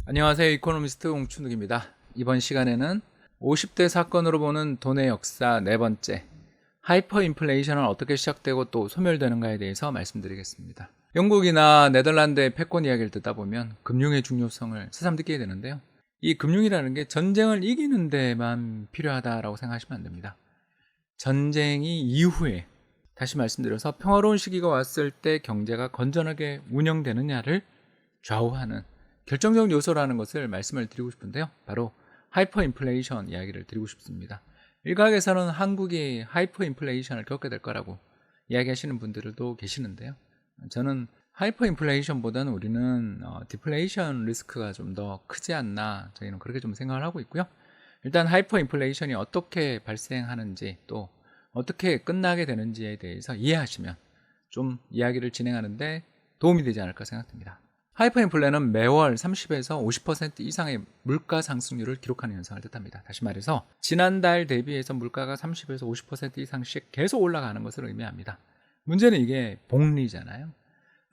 안녕하세요. 이코노미스트 홍춘욱입니다. 이번 시간에는 50대 사건으로 보는 돈의 역사 네 번째, 하이퍼 인플레이션은 어떻게 시작되고 또 소멸되는가에 대해서 말씀드리겠습니다. 영국이나 네덜란드의 패권 이야기를 듣다 보면 금융의 중요성을 새삼 느끼게 되는데요. 이 금융이라는 게 전쟁을 이기는 데만 필요하다라고 생각하시면 안 됩니다. 전쟁이 이후에, 다시 말씀드려서 평화로운 시기가 왔을 때 경제가 건전하게 운영되느냐를 좌우하는 결정적 요소라는 것을 말씀을 드리고 싶은데요. 바로 하이퍼 인플레이션 이야기를 드리고 싶습니다. 일각에서는 한국이 하이퍼 인플레이션을 겪게 될 거라고 이야기하시는 분들도 계시는데요. 저는 하이퍼 인플레이션보다는 우리는 디플레이션 리스크가 좀 더 크지 않나, 저희는 그렇게 좀 생각을 하고 있고요. 일단 하이퍼 인플레이션이 어떻게 발생하는지 또 어떻게 끝나게 되는지에 대해서 이해하시면 좀 이야기를 진행하는데 도움이 되지 않을까 생각됩니다. 하이퍼 인플레는 매월 30에서 50% 이상의 물가 상승률을 기록하는 현상을 뜻합니다. 다시 말해서 지난달 대비해서 물가가 30에서 50% 이상씩 계속 올라가는 것을 의미합니다. 문제는 이게 복리잖아요.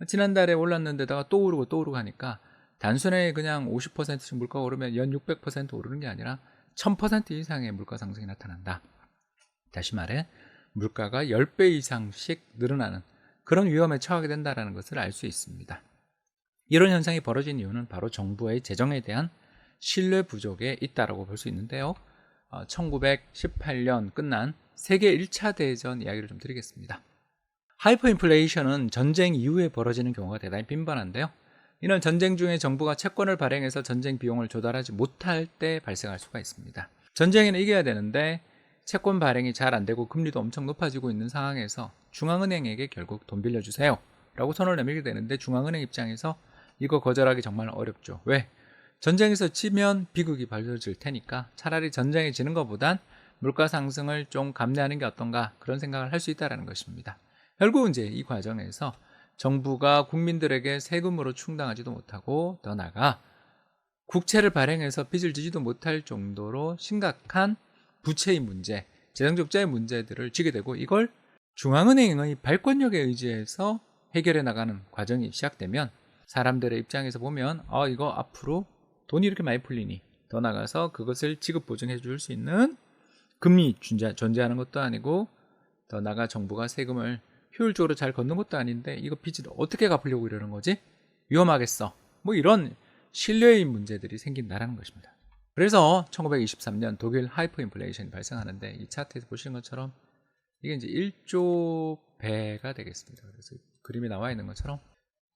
지난달에 올랐는데다가 또 오르고 또 오르고 하니까 단순히 그냥 50%씩 물가가 오르면 연 600% 오르는 게 아니라 1000% 이상의 물가 상승이 나타난다. 다시 말해 물가가 10배 이상씩 늘어나는 그런 위험에 처하게 된다는 것을 알 수 있습니다. 이런 현상이 벌어진 이유는 바로 정부의 재정에 대한 신뢰 부족에 있다고 볼 수 있는데요. 1918년 끝난 세계 1차 대전 이야기를 좀 드리겠습니다. 하이퍼 인플레이션은 전쟁 이후에 벌어지는 경우가 대단히 빈번한데요. 이는 전쟁 중에 정부가 채권을 발행해서 전쟁 비용을 조달하지 못할 때 발생할 수가 있습니다. 전쟁에는 이겨야 되는데 채권 발행이 잘 안 되고 금리도 엄청 높아지고 있는 상황에서 중앙은행에게 결국 돈 빌려주세요 라고 선을 내밀게 되는데, 중앙은행 입장에서 이거 거절하기 정말 어렵죠. 왜? 전쟁에서 지면 비극이 벌어질 테니까 차라리 전쟁에 지는 것보단 물가 상승을 좀 감내하는 게 어떤가, 그런 생각을 할 수 있다는 것입니다. 결국은 이제 이 과정에서 정부가 국민들에게 세금으로 충당하지도 못하고 더 나아가 국채를 발행해서 빚을 지지도 못할 정도로 심각한 부채의 문제, 재정적자의 문제들을 지게 되고, 이걸 중앙은행의 발권력에 의지해서 해결해 나가는 과정이 시작되면 사람들의 입장에서 보면 이거 앞으로 돈이 이렇게 많이 풀리니 더 나가서 그것을 지급 보증해 줄 수 있는 금리 존재하는 것도 아니고, 더 나아가 정부가 세금을 효율적으로 잘 걷는 것도 아닌데 이거 빚을 어떻게 갚으려고 이러는 거지? 위험하겠어. 뭐 이런 신뢰의 문제들이 생긴다는 것입니다. 그래서 1923년 독일 하이퍼 인플레이션이 발생하는데, 이 차트에서 보시는 것처럼 이게 이제 1조 배가 되겠습니다. 그래서 그림이 나와 있는 것처럼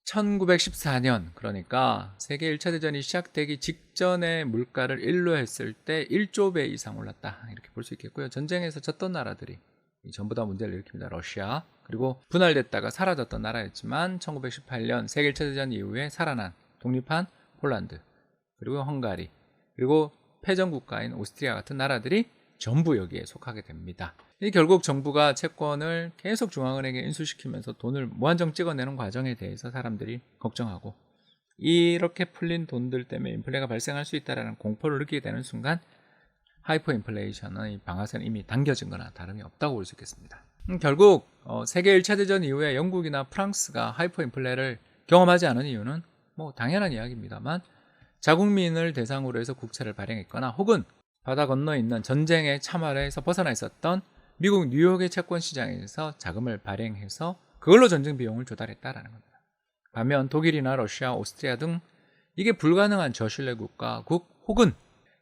1914년, 그러니까 세계 1차 대전이 시작되기 직전에 물가를 1로 했을 때 1조 배 이상 올랐다, 이렇게 볼 수 있겠고요. 전쟁에서 졌던 나라들이 전부 다 문제를 일으킵니다. 러시아, 그리고 분할됐다가 사라졌던 나라였지만 1918년 세계 1차 대전 이후에 살아난 독립한 폴란드, 그리고 헝가리, 그리고 패전 국가인 오스트리아 같은 나라들이 전부 여기에 속하게 됩니다. 이 결국 정부가 채권을 계속 중앙은행에 인수시키면서 돈을 무한정 찍어내는 과정에 대해서 사람들이 걱정하고, 이렇게 풀린 돈들 때문에 인플레가 발생할 수 있다는 공포를 느끼게 되는 순간 하이퍼 인플레이션의 방아쇠는 이미 당겨진 거나 다름이 없다고 볼 수 있겠습니다. 결국 세계 1차 대전 이후에 영국이나 프랑스가 하이퍼 인플레를 경험하지 않은 이유는 뭐 당연한 이야기입니다만, 자국민을 대상으로 해서 국채를 발행했거나 혹은 바다 건너 있는 전쟁의 참화에서 벗어나 있었던 미국 뉴욕의 채권 시장에서 자금을 발행해서 그걸로 전쟁 비용을 조달했다라는 겁니다. 반면 독일이나 러시아, 오스트리아 등 이게 불가능한 저신뢰 국가국 혹은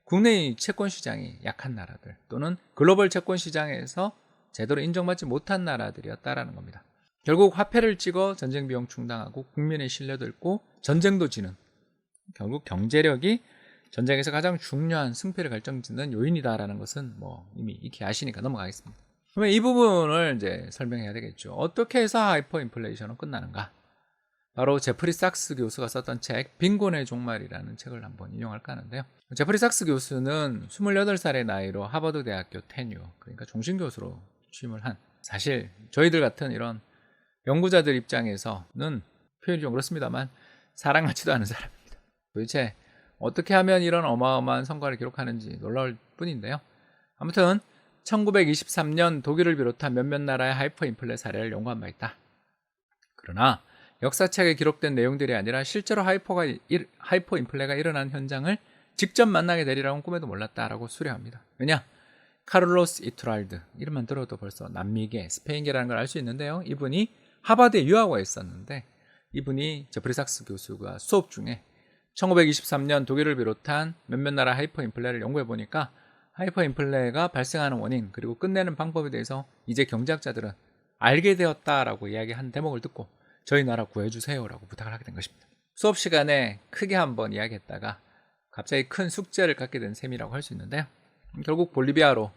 국내의 채권 시장이 약한 나라들 또는 글로벌 채권 시장에서 제대로 인정받지 못한 나라들이었다라는 겁니다. 결국 화폐를 찍어 전쟁 비용 충당하고 국민의 신뢰도 잃고 전쟁도 지는, 결국 경제력이 전쟁에서 가장 중요한 승패를 결정짓는 요인이다라는 것은 뭐 이미 익히 아시니까 넘어가겠습니다. 그러면 이 부분을 이제 설명해야 되겠죠. 어떻게 해서 하이퍼 인플레이션은 끝나는가? 바로 제프리 삭스 교수가 썼던 책 빈곤의 종말이라는 책을 한번 인용할까 하는데요. 제프리 삭스 교수는 28살의 나이로 하버드 대학교 테뉴, 그러니까 종신 교수로 취임을 한, 사실 저희들 같은 이런 연구자들 입장에서는 표현이 좀 그렇습니다만 사람 같지도 않은 사람입니다. 도대체 어떻게 하면 이런 어마어마한 성과를 기록하는지 놀라울 뿐인데요. 아무튼 1923년 독일을 비롯한 몇몇 나라의 하이퍼 인플레 사례를 연구한 바 있다. 그러나 역사책에 기록된 내용들이 아니라 실제로 하이퍼 인플레가 일어난 현장을 직접 만나게 되리라고는 꿈에도 몰랐다라고 수려합니다. 왜냐? 카를로스 이투랄드, 이름만 들어도 벌써 남미계, 스페인계라는 걸 알 수 있는데요. 이분이 하버드에 유학와 있었는데 이분이 제프리 삭스 교수가 수업 중에 1923년 독일을 비롯한 몇몇 나라 하이퍼 인플레를 연구해 보니까 하이퍼 인플레가 발생하는 원인 그리고 끝내는 방법에 대해서 이제 경제학자들은 알게 되었다라고 이야기한 대목을 듣고 저희 나라 구해주세요라고 부탁을 하게 된 것입니다. 수업 시간에 크게 한번 이야기했다가 갑자기 큰 숙제를 갖게 된 셈이라고 할 수 있는데요. 결국 볼리비아로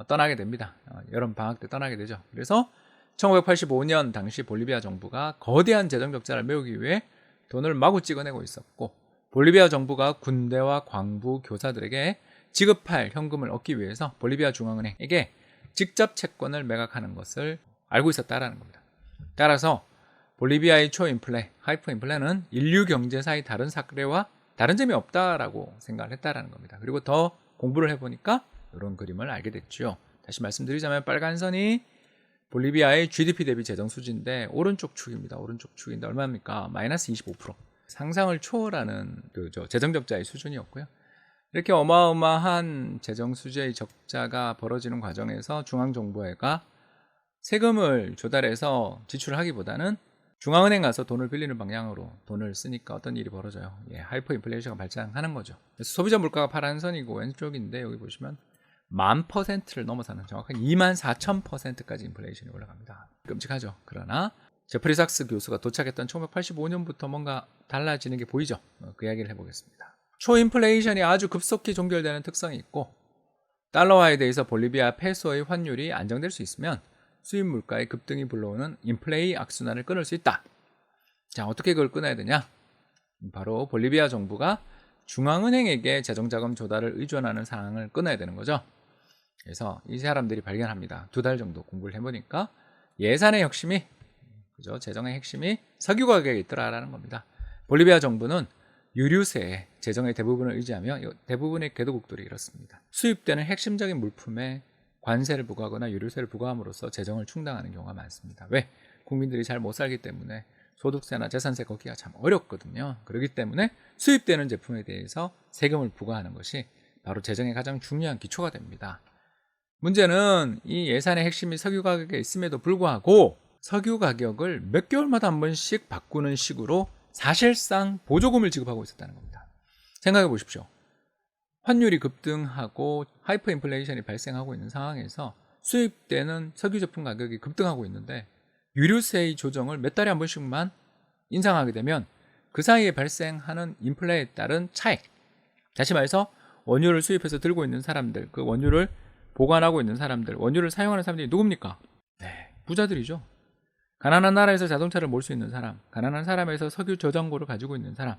떠나게 됩니다. 여름 방학 때 떠나게 되죠. 그래서 1985년 당시 볼리비아 정부가 거대한 재정 적자를 메우기 위해 돈을 마구 찍어내고 있었고 볼리비아 정부가 군대와 광부, 교사들에게 지급할 현금을 얻기 위해서 볼리비아 중앙은행에게 직접 채권을 매각하는 것을 알고 있었다라는 겁니다. 따라서 볼리비아의 초인플레, 하이퍼 인플레는 인류 경제사의 다른 사례와 다른 점이 없다라고 생각을 했다라는 겁니다. 그리고 더 공부를 해보니까 이런 그림을 알게 됐죠. 다시 말씀드리자면 빨간 선이 볼리비아의 GDP 대비 재정 수지인데 오른쪽 축입니다. 오른쪽 축인데 얼마입니까? 마이너스 25%. 상상을 초월하는 재정 적자의 수준이었고요. 이렇게 어마어마한 재정 수지의 적자가 벌어지는 과정에서 중앙정부가 세금을 조달해서 지출을 하기보다는 중앙은행 가서 돈을 빌리는 방향으로 돈을 쓰니까 어떤 일이 벌어져요. 하이퍼 인플레이션가 발생하는 거죠. 그래서 소비자 물가가 파란 선이고 왼쪽인데 여기 보시면 10,000%를 넘어서는 정확한 24,000%까지 인플레이션이 올라갑니다. 끔찍하죠. 그러나 제프리 삭스 교수가 도착했던 1985년부터 뭔가 달라지는 게 보이죠. 그 이야기를 해보겠습니다. 초인플레이션이 아주 급속히 종결되는 특성이 있고 달러화에 대해서 볼리비아 페소의 환율이 안정될 수 있으면 수입 물가의 급등이 불러오는 인플레이 악순환을 끊을 수 있다. 자, 어떻게 그걸 끊어야 되냐? 바로 볼리비아 정부가 중앙은행에게 재정자금 조달을 의존하는 상황을 끊어야 되는 거죠. 그래서 이 사람들이 발견합니다. 2달 정도 공부를 해보니까 예산의 핵심이, 그죠? 재정의 핵심이 석유 가격에 있더라라는 겁니다. 볼리비아 정부는 유류세에 재정의 대부분을 의지하며 대부분의 개도국들이 이렇습니다. 수입되는 핵심적인 물품에 관세를 부과하거나 유류세를 부과함으로써 재정을 충당하는 경우가 많습니다. 왜? 국민들이 잘 못 살기 때문에 소득세나 재산세 걷기가 참 어렵거든요. 그렇기 때문에 수입되는 제품에 대해서 세금을 부과하는 것이 바로 재정의 가장 중요한 기초가 됩니다. 문제는 이 예산의 핵심이 석유 가격에 있음에도 불구하고 석유 가격을 몇 개월마다 한 번씩 바꾸는 식으로 사실상 보조금을 지급하고 있었다는 겁니다. 생각해 보십시오. 환율이 급등하고 하이퍼 인플레이션이 발생하고 있는 상황에서 수입되는 석유 제품 가격이 급등하고 있는데 유류세의 조정을 몇 달에 한 번씩만 인상하게 되면 그 사이에 발생하는 인플레에 따른 차익, 다시 말해서 원유를 수입해서 들고 있는 사람들, 그 원유를 보관하고 있는 사람들, 원유를 사용하는 사람들이 누굽니까? 네, 부자들이죠. 가난한 나라에서 자동차를 몰 수 있는 사람, 가난한 사람에서 석유 저장고를 가지고 있는 사람,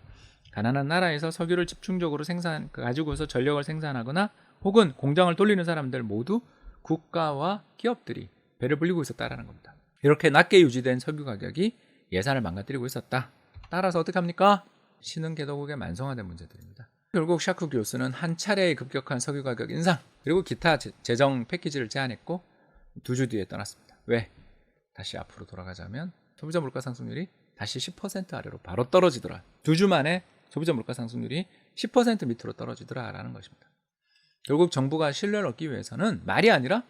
가난한 나라에서 석유를 집중적으로 가지고서 전력을 생산하거나 혹은 공장을 돌리는 사람들 모두 국가와 기업들이 배를 불리고 있었다라는 겁니다. 이렇게 낮게 유지된 석유 가격이 예산을 망가뜨리고 있었다. 따라서 어떻게 합니까? 신흥개도국의 만성화된 문제들입니다. 결국 샤크 교수는 한 차례의 급격한 석유 가격 인상 그리고 기타 재정 패키지를 제안했고 2주 뒤에 떠났습니다. 왜? 다시 앞으로 돌아가자면 소비자 물가 상승률이 다시 10% 아래로 바로 떨어지더라. 2주 만에 소비자 물가 상승률이 10% 밑으로 떨어지더라라는 것입니다. 결국 정부가 신뢰를 얻기 위해서는 말이 아니라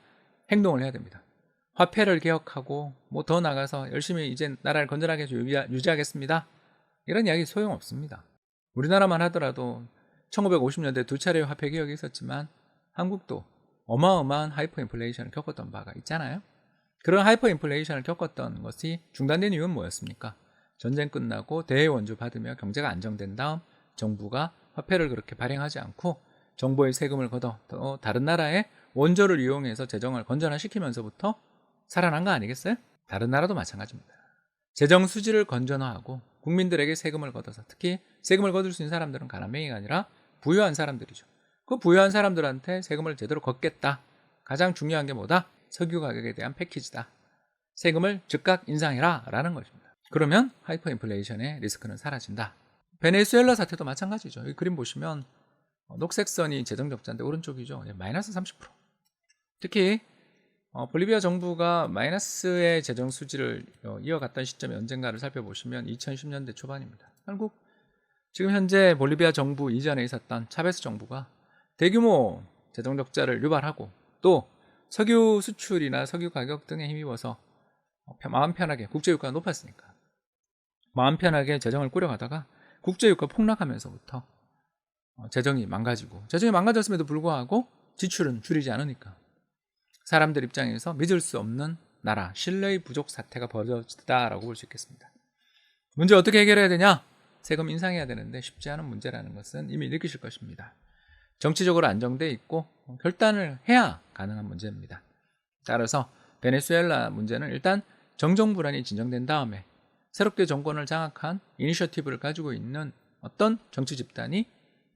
행동을 해야 됩니다. 화폐를 개혁하고 더 나가서 열심히 이제 나라를 건전하게 유지하겠습니다. 이런 이야기 소용없습니다. 우리나라만 하더라도 1950년대 2차례의 화폐 개혁이 있었지만 한국도 어마어마한 하이퍼 인플레이션을 겪었던 바가 있잖아요. 그런 하이퍼 인플레이션을 겪었던 것이 중단된 이유는 뭐였습니까? 전쟁 끝나고 대외원주 받으며 경제가 안정된 다음 정부가 화폐를 그렇게 발행하지 않고 정부의 세금을 걷어 다른 나라의 원조를 이용해서 재정을 건전화시키면서부터 살아난 거 아니겠어요? 다른 나라도 마찬가지입니다. 재정 수지를 건전화하고 국민들에게 세금을 걷어서 특히 세금을 거둘 수 있는 사람들은 가난맹이가 아니라 부유한 사람들이죠. 그 부유한 사람들한테 세금을 제대로 걷겠다. 가장 중요한 게 뭐다? 석유 가격에 대한 패키지다. 세금을 즉각 인상해라 라는 것입니다. 그러면 하이퍼 인플레이션의 리스크는 사라진다. 베네수엘라 사태도 마찬가지죠. 이 그림 보시면 녹색 선이 재정 적자인데 오른쪽이죠. 마이너스 30%. 특히 볼리비아 정부가 마이너스의 재정 수지를 이어갔던 시점이 언젠가를 살펴보시면 2010년대 초반입니다. 결국 지금 현재 볼리비아 정부 이전에 있었던 차베스 정부가 대규모 재정 적자를 유발하고 또 석유 수출이나 석유 가격 등에 힘입어서 마음 편하게 국제유가가 높았으니까 마음 편하게 재정을 꾸려가다가 국제유가 폭락하면서부터 재정이 망가졌음에도 불구하고 지출은 줄이지 않으니까 사람들 입장에서 믿을 수 없는 나라, 신뢰의 부족 사태가 벌어졌다라고 볼 수 있겠습니다. 문제 어떻게 해결해야 되냐? 세금 인상해야 되는데 쉽지 않은 문제라는 것은 이미 느끼실 것입니다. 정치적으로 안정돼 있고 결단을 해야 가능한 문제입니다. 따라서 베네수엘라 문제는 일단 정정 불안이 진정된 다음에 새롭게 정권을 장악한 이니셔티브를 가지고 있는 어떤 정치 집단이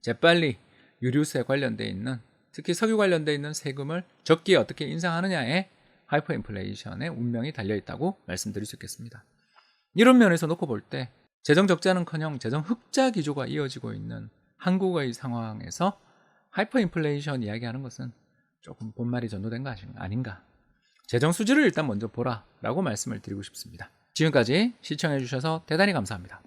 재빨리 유류세 관련돼 있는 특히 석유 관련돼 있는 세금을 적기에 어떻게 인상하느냐에 하이퍼 인플레이션의 운명이 달려있다고 말씀드릴 수 있겠습니다. 이런 면에서 놓고 볼 때 재정 적자는커녕 재정 흑자 기조가 이어지고 있는 한국의 상황에서 하이퍼 인플레이션 이야기하는 것은 조금 본말이 전도된 거 아닌가. 재정 수지를 일단 먼저 보라 라고 말씀을 드리고 싶습니다. 지금까지 시청해 주셔서 대단히 감사합니다.